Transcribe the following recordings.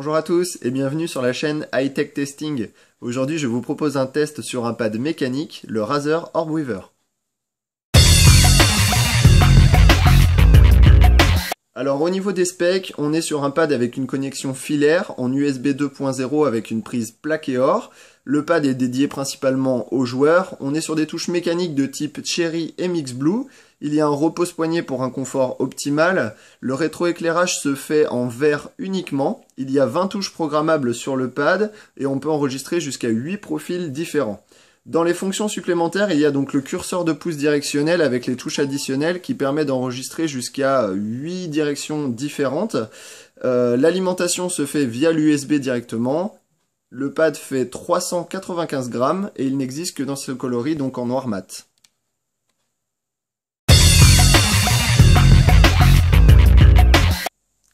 Bonjour à tous et bienvenue sur la chaîne High Tech Testing. Aujourd'hui je vous propose un test sur un pad mécanique, le Razer Orb Weaver. Alors au niveau des specs, on est sur un pad avec une connexion filaire en USB 2.0 avec une prise plaqué or. Le pad est dédié principalement aux joueurs. On est sur des touches mécaniques de type Cherry et MixBlue. Il y a un repose-poignet pour un confort optimal. Le rétroéclairage se fait en vert uniquement. Il y a 20 touches programmables sur le pad et on peut enregistrer jusqu'à 8 profils différents. Dans les fonctions supplémentaires, il y a donc le curseur de pouce directionnel avec les touches additionnelles qui permet d'enregistrer jusqu'à 8 directions différentes. L'alimentation se fait via l'USB directement. Le pad fait 395 grammes et il n'existe que dans ce coloris, donc en noir mat.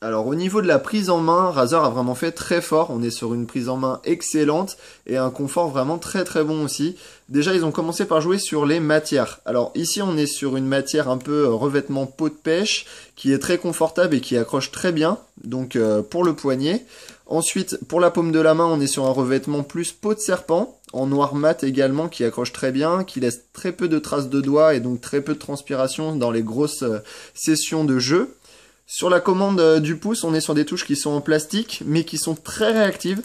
Alors au niveau de la prise en main, Razer a vraiment fait très fort, on est sur une prise en main excellente et un confort vraiment très bon aussi. Déjà ils ont commencé par jouer sur les matières. Alors ici on est sur une matière un peu revêtement peau de pêche qui est très confortable et qui accroche très bien, donc pour le poignet. Ensuite pour la paume de la main on est sur un revêtement plus peau de serpent, en noir mat également qui accroche très bien, qui laisse très peu de traces de doigts et donc très peu de transpiration dans les grosses sessions de jeu. Sur la commande du pouce, on est sur des touches qui sont en plastique, mais qui sont très réactives.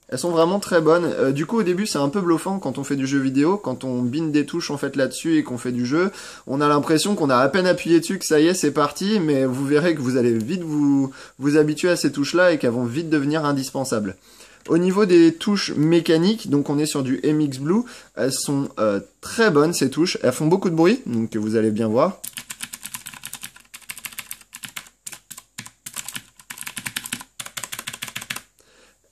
Elles sont vraiment très bonnes. Du coup, au début, c'est un peu bluffant quand on fait du jeu vidéo. Quand on binde des touches en fait là-dessus et qu'on fait du jeu, on a l'impression qu'on a à peine appuyé dessus, que ça y est, c'est parti. Mais vous verrez que vous allez vite vous habituer à ces touches-là et qu'elles vont vite devenir indispensables. Au niveau des touches mécaniques, donc on est sur du MixBlue. Elles sont très bonnes, ces touches. Elles font beaucoup de bruit, donc vous allez bien voir.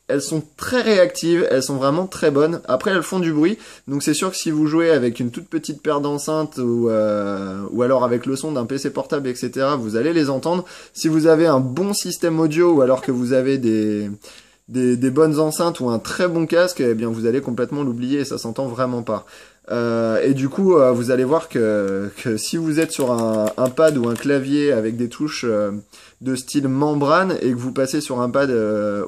Elles sont très réactives, elles sont vraiment très bonnes. Après, elles font du bruit, donc c'est sûr que si vous jouez avec une toute petite paire d'enceintes ou alors avec le son d'un PC portable, etc., vous allez les entendre. Si vous avez un bon système audio ou alors que vous avez des bonnes enceintes ou un très bon casque, eh bien vous allez complètement l'oublier et ça s'entend vraiment pas. Et du coup, vous allez voir que si vous êtes sur un pad ou un clavier avec des touches de style membrane et que vous passez sur un pad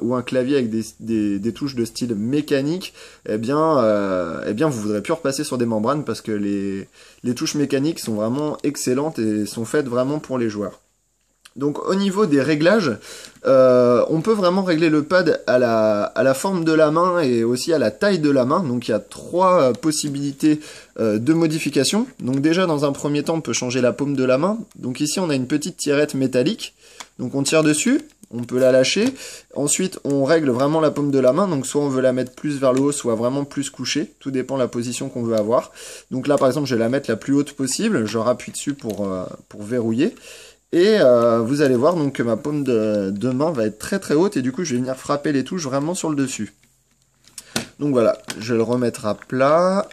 ou un clavier avec des touches de style mécanique, eh bien vous voudrez plus repasser sur des membranes parce que les touches mécaniques sont vraiment excellentes et sont faites vraiment pour les joueurs. Donc au niveau des réglages, on peut vraiment régler le pad à la forme de la main et aussi à la taille de la main. Donc il y a 3 possibilités de modification. Donc déjà dans un premier temps on peut changer la paume de la main. Donc ici on a une petite tirette métallique. Donc on tire dessus, on peut la lâcher. Ensuite on règle vraiment la paume de la main. Donc soit on veut la mettre plus vers le haut, soit vraiment plus couchée. Tout dépend de la position qu'on veut avoir. Donc là par exemple je vais la mettre la plus haute possible. Je rappuie dessus pour verrouiller. Et vous allez voir donc que ma paume de main va être très haute et du coup je vais venir frapper les touches vraiment sur le dessus. Donc voilà, je vais le remettre à plat,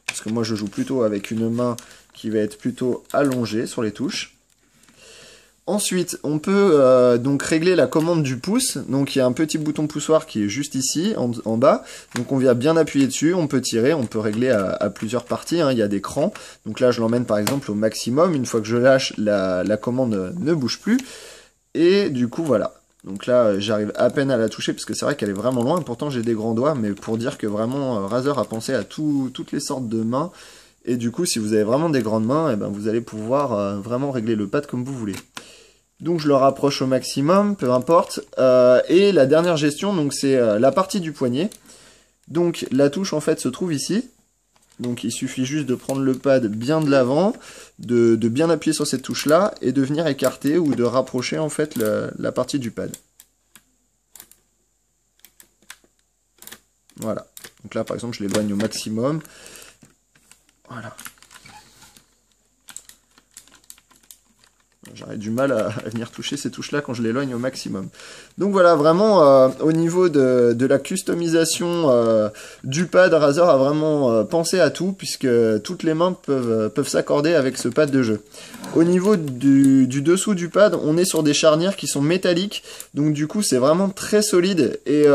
parce que moi je joue plutôt avec une main qui va être plutôt allongée sur les touches. Ensuite, on peut donc régler la commande du pouce. Donc il y a un petit bouton poussoir qui est juste ici, en bas. Donc on vient bien appuyer dessus, on peut tirer, on peut régler à plusieurs parties, hein. Il y a des crans. Donc là je l'emmène par exemple au maximum. Une fois que je lâche, la commande ne bouge plus. Et du coup voilà. Donc là j'arrive à peine à la toucher parce que c'est vrai qu'elle est vraiment loin. Pourtant j'ai des grands doigts, mais pour dire que vraiment Razer a pensé à toutes les sortes de mains. Et du coup si vous avez vraiment des grandes mains, eh ben, vous allez pouvoir vraiment régler le pad comme vous voulez. Donc je le rapproche au maximum, peu importe. Et la dernière gestion, donc c'est la partie du poignet. Donc la touche en fait se trouve ici. Donc il suffit juste de prendre le pad bien de l'avant, de bien appuyer sur cette touche là et de venir écarter ou de rapprocher en fait la partie du pad. Voilà. Donc là par exemple je l'éloigne au maximum. Voilà. J'aurais du mal à venir toucher ces touches-là quand je l'éloigne au maximum. Donc voilà, vraiment, au niveau de la customisation du pad, Razer a vraiment pensé à tout, puisque toutes les mains peuvent s'accorder avec ce pad de jeu. Au niveau du dessous du pad, on est sur des charnières qui sont métalliques, donc du coup c'est vraiment très solide, et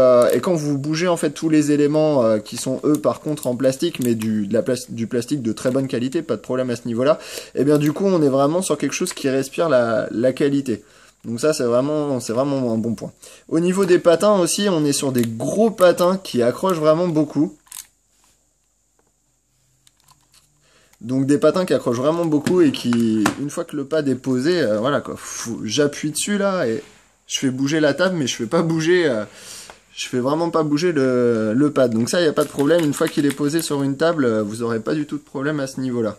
quand vous bougez en fait tous les éléments qui sont eux par contre en plastique, mais du plastique de très bonne qualité, pas de problème à ce niveau-là, et bien du coup on est vraiment sur quelque chose qui respire la qualité. Donc ça, c'est vraiment un bon point. Au niveau des patins aussi, on est sur des gros patins qui accrochent vraiment beaucoup. Donc des patins qui accrochent vraiment beaucoup et qui, une fois que le pad est posé, voilà quoi, j'appuie dessus là et je fais bouger la table, mais je fais vraiment pas bouger le pad. Donc ça, il n'y a pas de problème. Une fois qu'il est posé sur une table, vous n'aurez pas du tout de problème à ce niveau-là.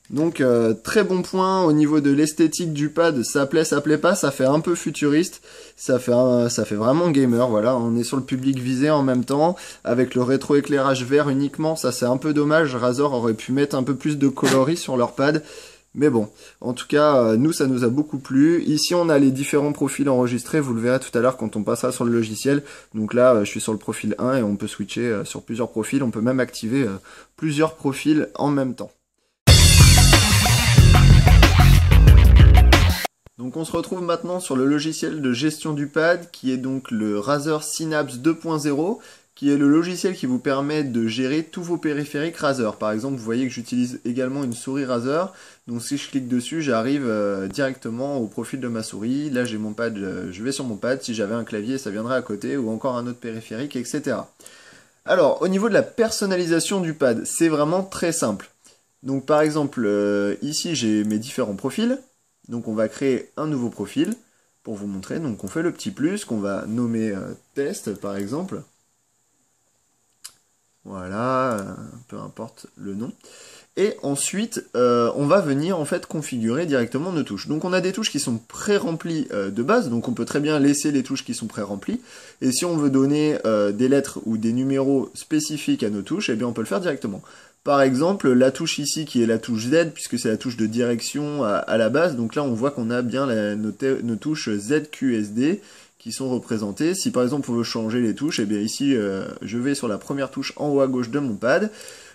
Donc très bon point au niveau de l'esthétique du pad, ça plaît pas, ça fait un peu futuriste, ça fait vraiment gamer, voilà, on est sur le public visé en même temps, avec le rétroéclairage vert uniquement, ça c'est un peu dommage, Razer aurait pu mettre un peu plus de coloris sur leur pad, mais bon, en tout cas, nous ça nous a beaucoup plu. Ici on a les différents profils enregistrés, vous le verrez tout à l'heure quand on passera sur le logiciel, donc là je suis sur le profil 1 et on peut switcher sur plusieurs profils, on peut même activer plusieurs profils en même temps. Donc on se retrouve maintenant sur le logiciel de gestion du pad qui est donc le Razer Synapse 2.0 qui est le logiciel qui vous permet de gérer tous vos périphériques Razer. Par exemple, vous voyez que j'utilise également une souris Razer. Donc si je clique dessus, j'arrive directement au profil de ma souris. Là j'ai mon pad, je vais sur mon pad. Si j'avais un clavier, ça viendrait à côté ou encore un autre périphérique, etc. Alors au niveau de la personnalisation du pad, c'est vraiment très simple. Donc par exemple, ici j'ai mes différents profils. Donc on va créer un nouveau profil pour vous montrer. Donc on fait le petit plus qu'on va nommer test par exemple. Voilà, peu importe le nom. Et ensuite, on va venir en fait configurer directement nos touches. Donc on a des touches qui sont pré-remplies de base, donc on peut très bien laisser les touches qui sont pré-remplies. Et si on veut donner des lettres ou des numéros spécifiques à nos touches, eh bien on peut le faire directement. Par exemple, la touche ici qui est la touche Z, puisque c'est la touche de direction à la base, donc là on voit qu'on a bien nos touches ZQSD qui sont représentées. Si par exemple on veut changer les touches, eh bien ici je vais sur la première touche en haut à gauche de mon pad,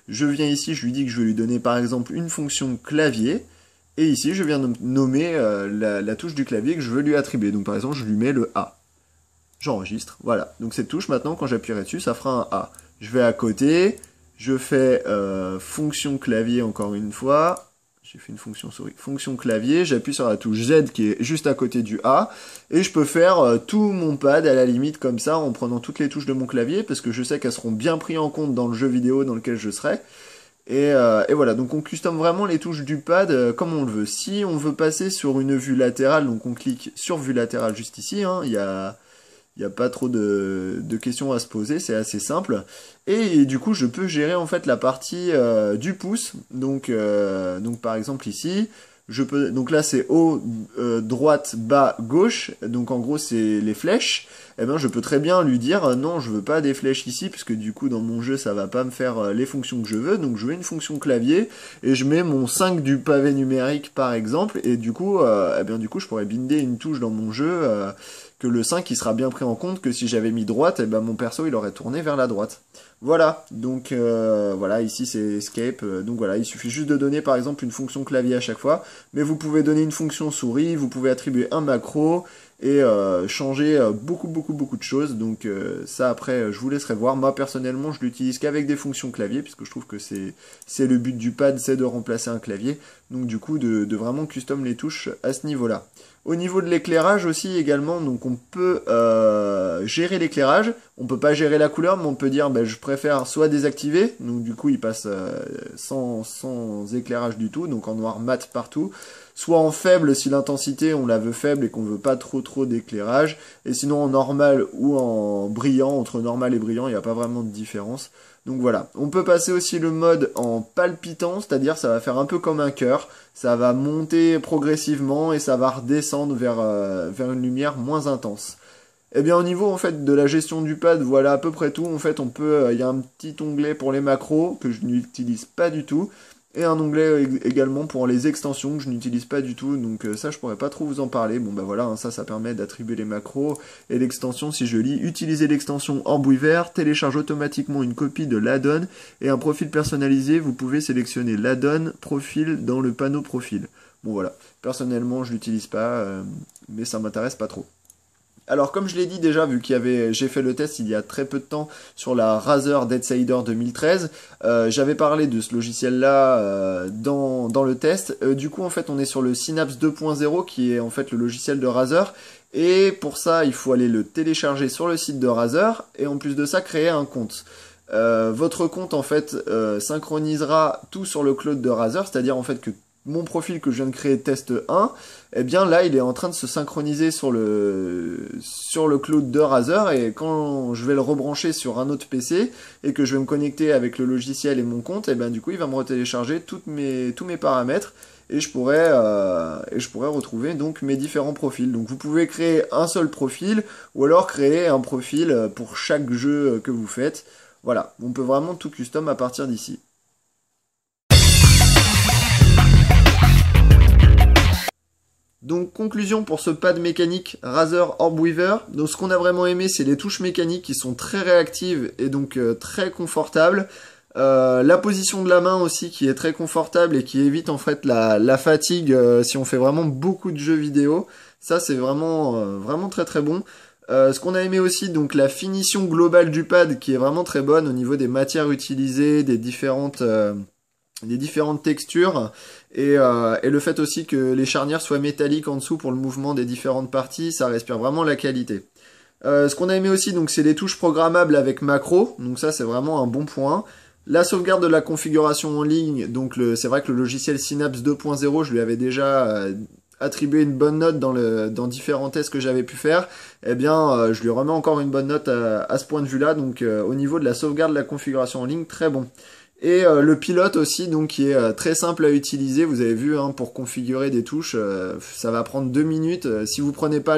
je viens ici, je lui dis que je vais lui donner par exemple une fonction clavier, et ici je viens nommer la touche du clavier que je veux lui attribuer. Donc par exemple je lui mets le A. J'enregistre, voilà. Donc cette touche maintenant quand j'appuierai dessus, ça fera un A. Je vais à côté. Je fais fonction clavier encore une fois. J'ai fait une fonction souris. Fonction clavier, j'appuie sur la touche Z qui est juste à côté du A. Et je peux faire tout mon pad à la limite comme ça en prenant toutes les touches de mon clavier parce que je sais qu'elles seront bien prises en compte dans le jeu vidéo dans lequel je serai. Et voilà, donc on custom vraiment les touches du pad comme on le veut. Si on veut passer sur une vue latérale, donc on clique sur vue latérale juste ici, hein, il n'y a pas trop de questions à se poser, c'est assez simple. Et du coup, je peux gérer en fait la partie du pouce. Donc par exemple ici, donc là c'est haut, droite, bas, gauche. Donc en gros c'est les flèches. Eh bien je peux très bien lui dire non, je veux pas des flèches ici, puisque du coup dans mon jeu ça va pas me faire les fonctions que je veux. Donc je veux une fonction clavier et je mets mon 5 du pavé numérique par exemple. Et du coup, je pourrais binder une touche dans mon jeu. Que le 5 il sera bien pris en compte que si j'avais mis droite, eh ben mon perso il aurait tourné vers la droite. Voilà, donc voilà, ici c'est escape, donc voilà, il suffit juste de donner par exemple une fonction clavier à chaque fois, mais vous pouvez donner une fonction souris, vous pouvez attribuer un macro, et changer beaucoup de choses, donc ça après je vous laisserai voir. Moi personnellement je l'utilise qu'avec des fonctions clavier, puisque je trouve que c'est le but du pad, c'est de remplacer un clavier, donc du coup de vraiment custom les touches à ce niveau là. Au niveau de l'éclairage aussi également, donc on peut gérer l'éclairage, on peut pas gérer la couleur, mais on peut dire je préfère soit désactiver, donc du coup il passe sans éclairage du tout, donc en noir mat partout, soit en faible si l'intensité on la veut faible et qu'on veut pas trop d'éclairage, et sinon en normal ou en brillant, entre normal et brillant il n'y a pas vraiment de différence. Donc voilà, on peut passer aussi le mode en palpitant, c'est-à-dire ça va faire un peu comme un cœur, ça va monter progressivement et ça va redescendre vers une lumière moins intense. Et bien au niveau en fait de la gestion du pad, voilà à peu près tout. En fait on peut, il y a un petit onglet pour les macros que je n'utilise pas du tout. Et un onglet également pour les extensions que je n'utilise pas du tout, donc ça je pourrais pas trop vous en parler. Bon bah voilà, hein, ça permet d'attribuer les macros et l'extension. Si je lis, utiliser l'extension Embouille-Vert, télécharge automatiquement une copie de l'add-on et un profil personnalisé, vous pouvez sélectionner l'add-on profil dans le panneau profil. Bon voilà, personnellement je l'utilise pas, mais ça m'intéresse pas trop. Alors comme je l'ai dit déjà, vu j'ai fait le test il y a très peu de temps sur la Razer Deadsider 2013, j'avais parlé de ce logiciel-là dans le test. Du coup en fait on est sur le Synapse 2.0 qui est en fait le logiciel de Razer. Et pour ça il faut aller le télécharger sur le site de Razer et en plus de ça créer un compte. Votre compte en fait synchronisera tout sur le cloud de Razer, c'est-à-dire en fait que mon profil que je viens de créer test 1, eh bien là il est en train de se synchroniser sur le cloud de Razer et quand je vais le rebrancher sur un autre PC et que je vais me connecter avec le logiciel et mon compte, eh bien du coup il va me retélécharger tous mes paramètres et je pourrais retrouver donc mes différents profils. Donc vous pouvez créer un seul profil ou alors créer un profil pour chaque jeu que vous faites. Voilà, on peut vraiment tout custom à partir d'ici. Donc conclusion pour ce pad mécanique Razer Orb Weaver. Donc ce qu'on a vraiment aimé c'est les touches mécaniques qui sont très réactives et donc très confortables. La position de la main aussi qui est très confortable et qui évite en fait la fatigue si on fait vraiment beaucoup de jeux vidéo. Ça c'est vraiment très très bon. Ce qu'on a aimé aussi, donc la finition globale du pad qui est vraiment très bonne au niveau des matières utilisées, des différentes textures et le fait aussi que les charnières soient métalliques en dessous pour le mouvement des différentes parties, ça respire vraiment la qualité. Ce qu'on a aimé aussi, donc c'est les touches programmables avec macro, donc ça c'est vraiment un bon point. La sauvegarde de la configuration en ligne, donc c'est vrai que le logiciel Synapse 2.0, je lui avais déjà attribué une bonne note dans différents tests que j'avais pu faire. Eh bien, je lui remets encore une bonne note à ce point de vue-là, donc au niveau de la sauvegarde de la configuration en ligne, très bon. Et le pilote aussi, donc qui est très simple à utiliser. Vous avez vu, hein, pour configurer des touches, ça va prendre 2 minutes. Si vous prenez pas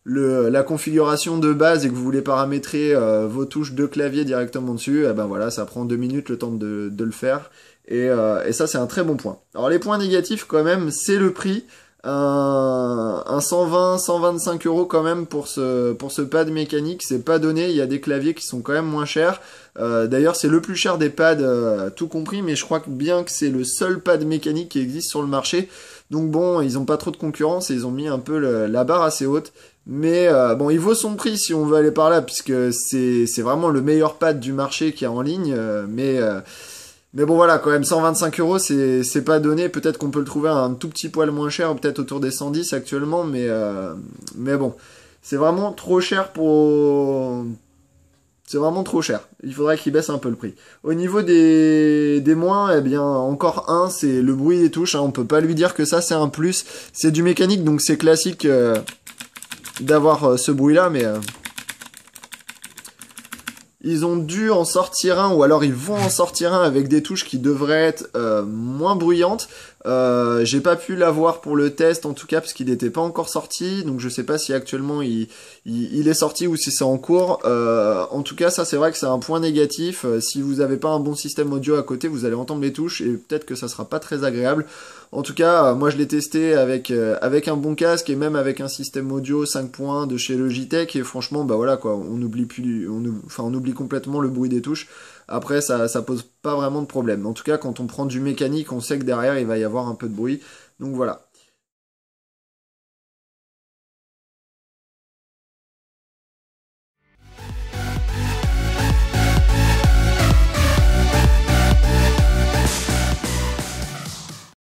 la configuration de base et que vous voulez paramétrer vos touches de clavier directement dessus, ben voilà, ça prend 2 minutes le temps de le faire. Et ça, c'est un très bon point. Alors les points négatifs quand même, c'est le prix. Un 120, 125 euros quand même pour ce pad mécanique, c'est pas donné. Il y a des claviers qui sont quand même moins chers. D'ailleurs, c'est le plus cher des pads, tout compris, mais je crois bien que c'est le seul pad mécanique qui existe sur le marché. Donc bon, ils ont pas trop de concurrence et ils ont mis un peu la barre assez haute. Mais bon, il vaut son prix si on veut aller par là, puisque c'est vraiment le meilleur pad du marché qu'il y a en ligne. Mais bon voilà, quand même 125 euros, c'est pas donné. Peut-être qu'on peut le trouver un tout petit poil moins cher, peut-être autour des 110 actuellement, mais bon, c'est vraiment trop cher c'est vraiment trop cher. Il faudrait qu'il baisse un peu le prix. Au niveau des moins, eh bien encore un, c'est le bruit des touches. Hein. On peut pas lui dire que ça c'est un plus. C'est du mécanique, donc c'est classique d'avoir ce bruit-là, mais ils ont dû en sortir un, ou alors ils vont en sortir un avec des touches qui devraient être moins bruyantes. J'ai pas pu l'avoir pour le test en tout cas parce qu'il n'était pas encore sorti, donc je sais pas si actuellement il est sorti ou si c'est en cours. En tout cas ça c'est vrai que c'est un point négatif. Si vous n'avez pas un bon système audio à côté, vous allez entendre les touches et peut-être que ça sera pas très agréable. En tout cas moi je l'ai testé avec un bon casque et même avec un système audio 5 points de chez Logitech et franchement bah voilà quoi, on oublie complètement le bruit des touches. Après, ça pose pas vraiment de problème. En tout cas, quand on prend du mécanique, on sait que derrière, il va y avoir un peu de bruit. Donc voilà.